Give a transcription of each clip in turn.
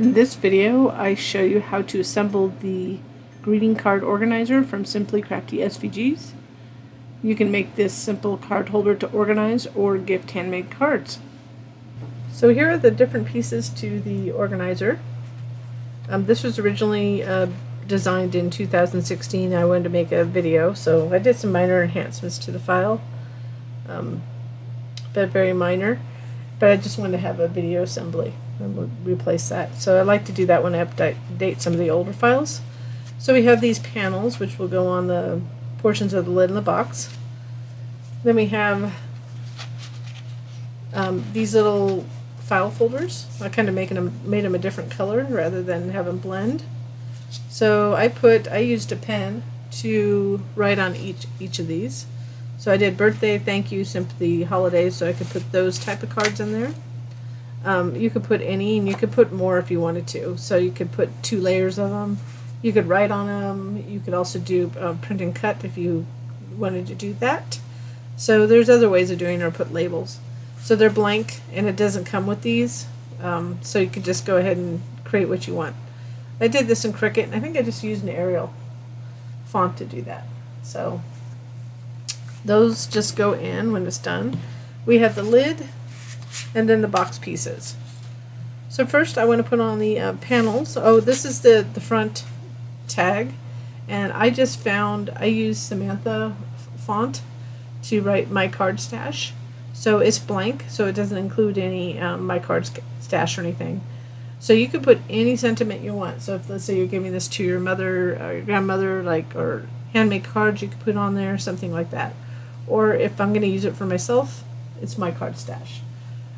In this video, I show you how to assemble the greeting card organizer from Simply Crafty SVGs. You can make this simple card holder to organize or gift handmade cards. So here are the different pieces to the organizer. This was originally designed in 2016. I wanted to make a video, so I did some minor enhancements to the file, but very minor. But I just wanted to have a video assembly and we'll replace that. So I like to do that when I update some of the older files. So we have these panels which will go on the portions of the lid in the box. Then we have these little file folders. I kind of made them a different color rather than have them blend. So I used a pen to write on each of these. So I did birthday, thank you, sympathy, holidays, so I could put those type of cards in there. You could put any, and you could put more if you wanted to. So you could put 2 layers of them. You could write on them. You could also do print and cut if you wanted to do that. So there's other ways of doing it, or put labels. So they're blank, and it doesn't come with these. So you could just go ahead and create what you want. I did this in Cricut, and I think I just used an Arial font to do that. So those just go in when it's done. We have the lid and then the box pieces. So first I want to put on the panels. Oh, this is the front tag, and I used Samantha font to write my card stash. So it's blank, so it doesn't include any my card stash or anything. So you could put any sentiment you want. So if, let's say, you're giving this to your mother or your grandmother, or handmade cards, you could put on there, something like that. Or if I'm going to use it for myself, it's my card stash.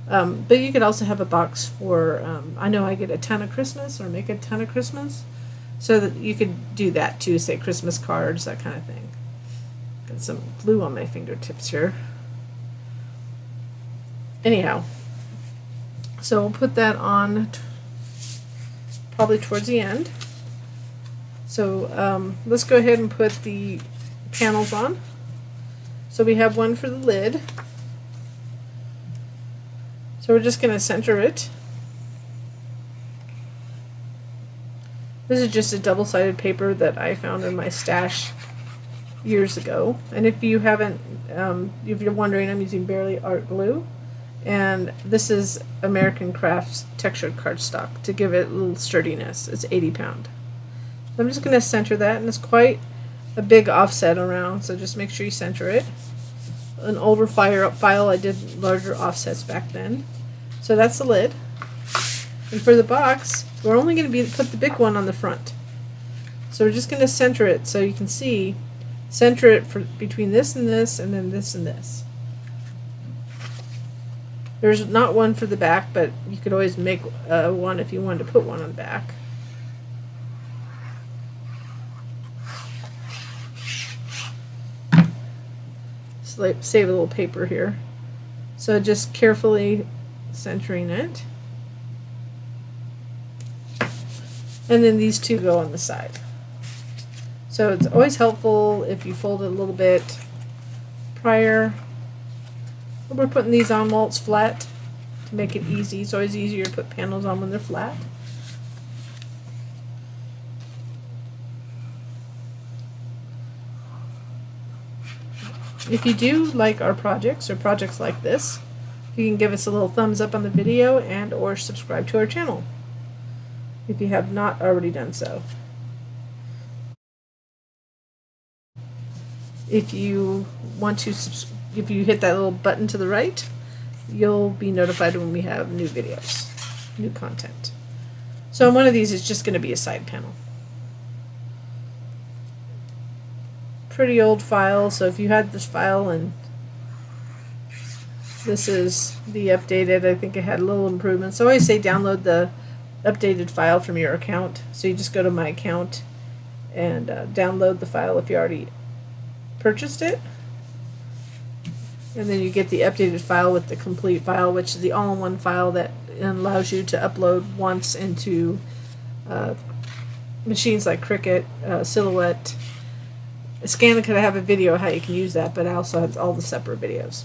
But you could also have a box for, I know I get a ton of Christmas, or make a ton of Christmas, so that you could do that too, say Christmas cards, that kind of thing. Got some glue on my fingertips here. Anyhow, so we'll put that on probably towards the end. So let's go ahead and put the panels on. So we have one for the lid. So we're just going to center it. This is just a double-sided paper that I found in my stash years ago. And if you haven't, if you're wondering, I'm using Barely Art glue. And this is American Crafts textured cardstock to give it a little sturdiness. It's 80 pound. So I'm just going to center that, and it's quite a big offset around, so just make sure you center it. An older file, I did larger offsets back then. So that's the lid. And for the box, we're only going to put the big one on the front. So we're just going to center it so you can see, center it for between this and this, and then this and this. There's not one for the back, but you could always make one if you wanted to put one on the back. Save a little paper here. So just carefully centering it. And then these two go on the side. So it's always helpful if you fold it a little bit prior. We're putting these on while it's flat to make it easy. It's always easier to put panels on when they're flat. If you do like our projects, or projects like this, you can give us a little thumbs up on the video and or subscribe to our channel if you have not already done so. If you want to if you hit that little button to the right, you'll be notified when we have new videos, new content. So one of these is just going to be a side panel. Pretty old file, so if you had this file, and this is the updated, I think it had a little improvement. So I always say download the updated file from your account. So you just go to my account and download the file if you already purchased it. And then you get the updated file with the complete file, which is the all-in-one file that allows you to upload once into machines like Cricut, Silhouette. Scan could have a video how you can use that, but it also has all the separate videos.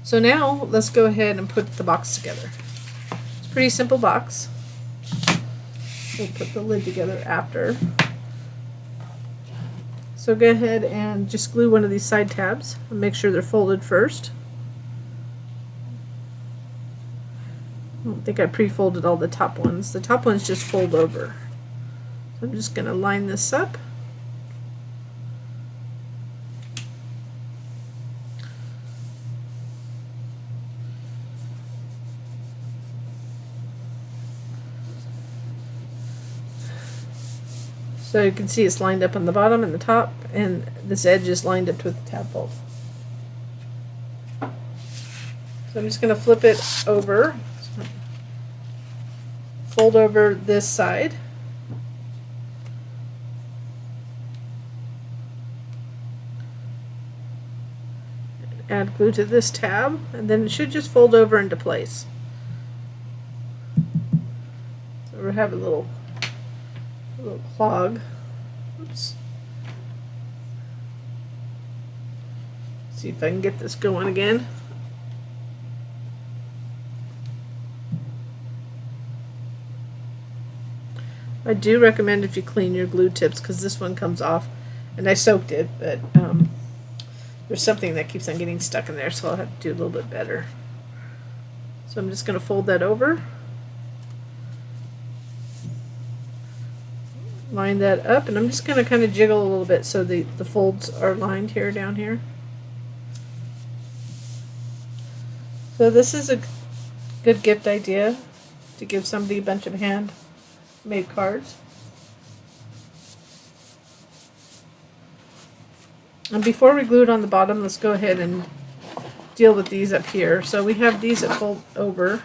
So now let's go ahead and put the box together. It's a pretty simple box. We'll put the lid together after. So go ahead and just glue one of these side tabs and make sure they're folded first. I don't think I pre-folded all the top ones. The top ones just fold over. So I'm just going to line this up. So you can see it's lined up on the bottom and the top, and this edge is lined up with the tab fold. So I'm just going to flip it over, fold over this side. Add glue to this tab, and then it should just fold over into place. So we have a little clog. Oops. See if I can get this going again. I do recommend if you clean your glue tips, because this one comes off, and I soaked it, but there's something that keeps on getting stuck in there, so I'll have to do a little bit better. So I'm just going to fold that over, line that up, and I'm just going to kind of jiggle a little bit so the folds are lined here, down here. So this is a good gift idea to give somebody a bunch of handmade cards. And before we glue it on the bottom, let's go ahead and deal with these up here. So we have these that fold over.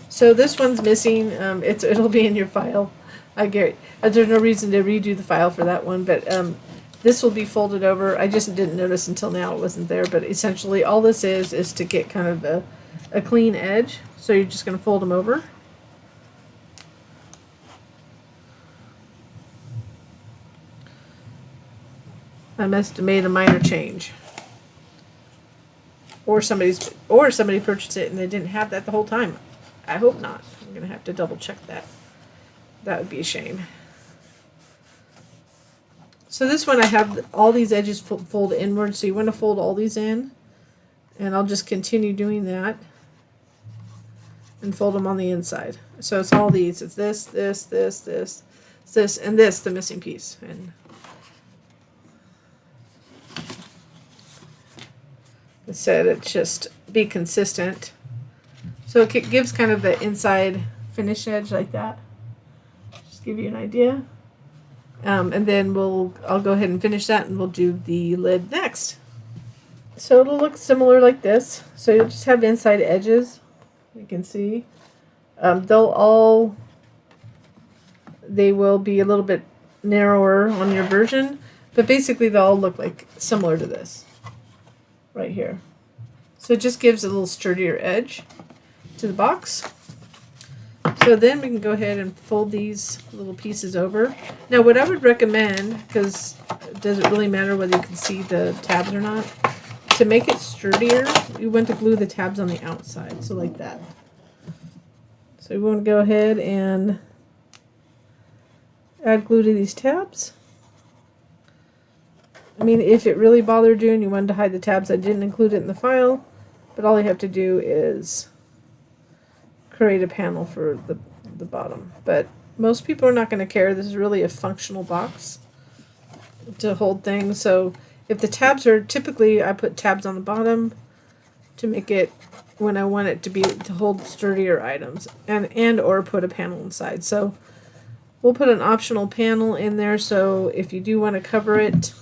So this one's missing. It'll be in your file. I get. There's no reason to redo the file for that one, but this will be folded over. I just didn't notice until now it wasn't there. But essentially, all this is to get kind of a clean edge. So you're just going to fold them over. I must have made a minor change, or somebody purchased it and they didn't have that the whole time. I hope not. I'm gonna have to double check that. That would be a shame. So this one I have all these edges fold inward, so you want to fold all these in, and I'll just continue doing that and fold them on the inside. So it's all these. It's this, and this, the missing piece. And I said it's just be consistent. So it gives kind of the inside finish edge like that. Just give you an idea. And then I'll go ahead and finish that, and we'll do the lid next. So it'll look similar like this. So you'll just have inside edges. You can see. They will be a little bit narrower on your version, but basically they'll all look like similar to this right here. So it just gives a little sturdier edge to the box. So then we can go ahead and fold these little pieces over. Now what I would recommend, because it doesn't really matter whether you can see the tabs or not, to make it sturdier, you want to glue the tabs on the outside, so like that. So we want to go ahead and add glue to these tabs. I mean, if it really bothered you and you wanted to hide the tabs, I didn't include it in the file, but all you have to do is create a panel for the bottom. But most people are not going to care. This is really a functional box to hold things. So if the tabs are, typically I put tabs on the bottom to make it, when I want it to hold sturdier items, and or put a panel inside. So we'll put an optional panel in there, so if you do want to cover it,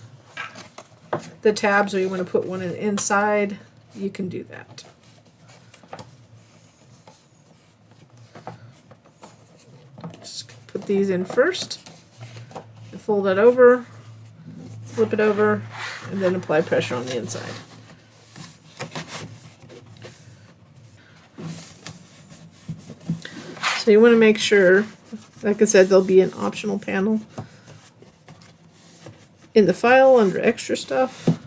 the tabs, or you want to put one inside, you can do that. Just put these in first, fold that over, flip it over, and then apply pressure on the inside. So you want to make sure, like I said, there'll be an optional panel in the file under extra stuff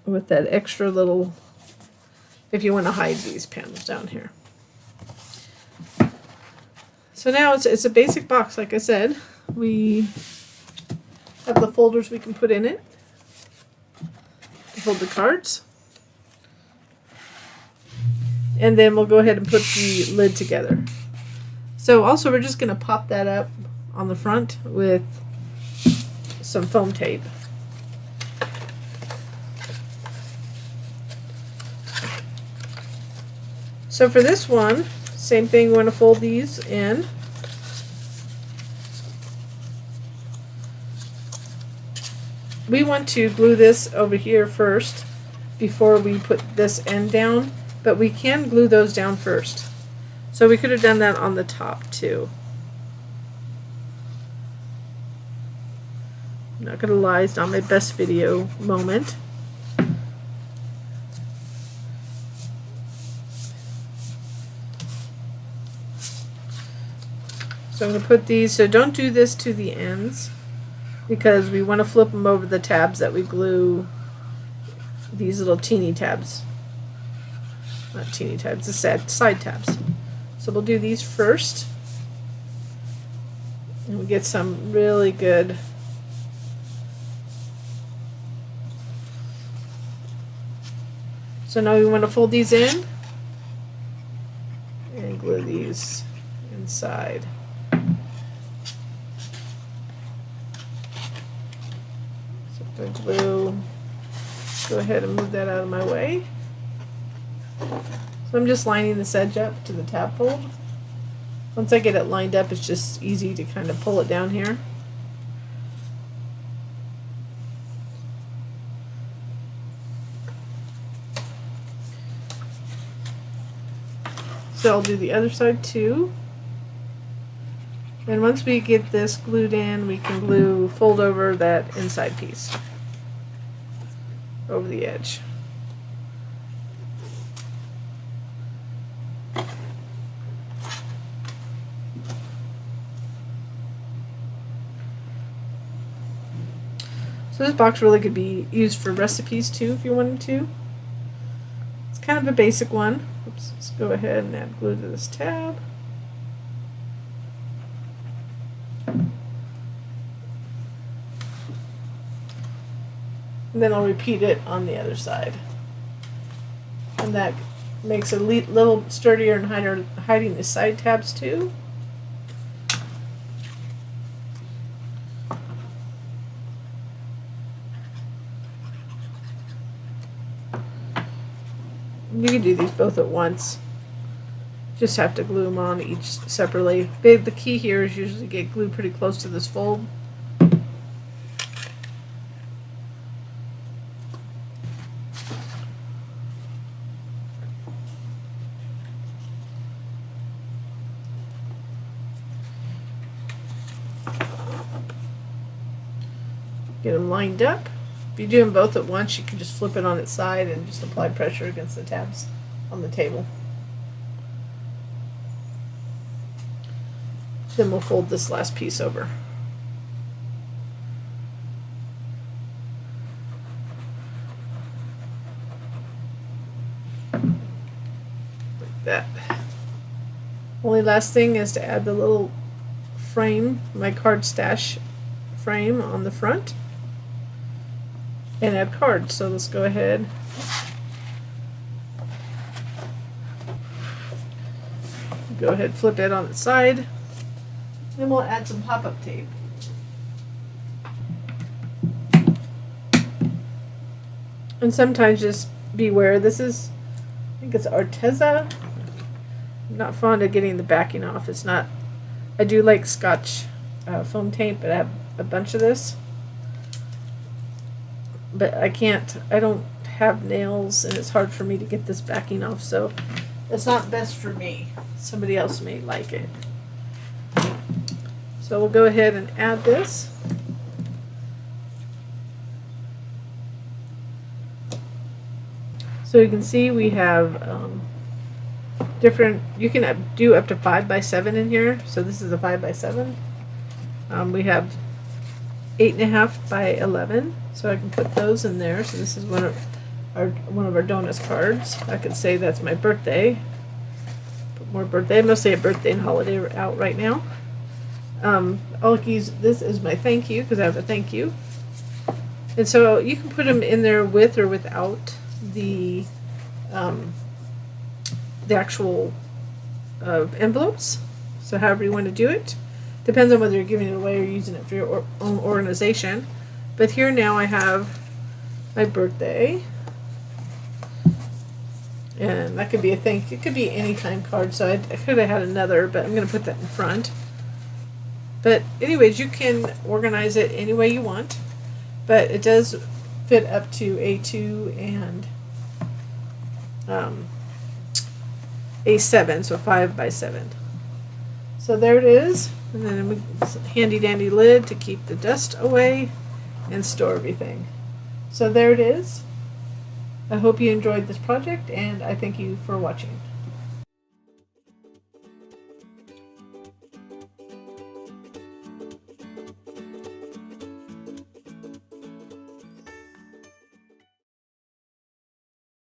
with that extra little if you want to hide these panels down here. So now it's a basic box, like I said. We have the folders we can put in it to hold the cards. And then we'll go ahead and put the lid together. So also we're just going to pop that up on the front with some foam tape. So for this one, same thing, we want to fold these in. We want to glue this over here first before we put this end down, but we can glue those down first. So we could have done that on the top too. I'm not gonna lie, it's not my best video moment. So I'm going to put these, so don't do this to the ends because we want to flip them over the tabs that we glue, these little teeny tabs. Not teeny tabs, the side tabs. So we'll do these first. And we get some really good so now we want to fold these in and glue these inside. So the glue, go ahead and move that out of my way. So I'm just lining this edge up to the tab fold. Once I get it lined up, it's just easy to kind of pull it down here. So I'll do the other side too. And once we get this glued in, we can fold over that inside piece over the edge. So this box really could be used for recipes too if you wanted to. It's kind of a basic one. Oops, let's go ahead and add glue to this tab. And then I'll repeat it on the other side. And that makes it a little sturdier and hiding the side tabs too. You can do these both at once. Just have to glue them on each separately. The key here is usually get glued pretty close to this fold. Get them lined up. If you do them both at once, you can just flip it on its side and just apply pressure against the tabs on the table. Then we'll fold this last piece over. Like that. Only last thing is to add the little frame, my card stash frame on the front. And add cards. So let's go ahead. Go ahead, flip it on its side. Then we'll add some pop-up tape. And sometimes just beware. This is, I think it's Arteza. I'm not fond of getting the backing off. It's not, I do like Scotch foam tape, but I have a bunch of this. But I don't have nails and it's hard for me to get this backing off, so it's not best for me. Somebody else may like it. So we'll go ahead and add this. So you can see we have different, you can do up to 5x7 in here. So this is a 5x7. We have 8.5 by 11, so I can put those in there. So this is one of one of our donuts cards. I could say that's my birthday. Put more birthday. Mostly a birthday and holiday out right now. This is my thank you because I have a thank you. And so you can put them in there with or without the actual envelopes. So however you want to do it. Depends on whether you're giving it away or using it for your own organization. But here now I have my birthday. And that could be it could be any time card. So I could have had another, but I'm going to put that in front. But anyways, you can organize it any way you want. But it does fit up to A2 and A7, so 5 by 7. So there it is. And then a handy dandy lid to keep the dust away and store everything. So there it is. I hope you enjoyed this project, and I thank you for watching.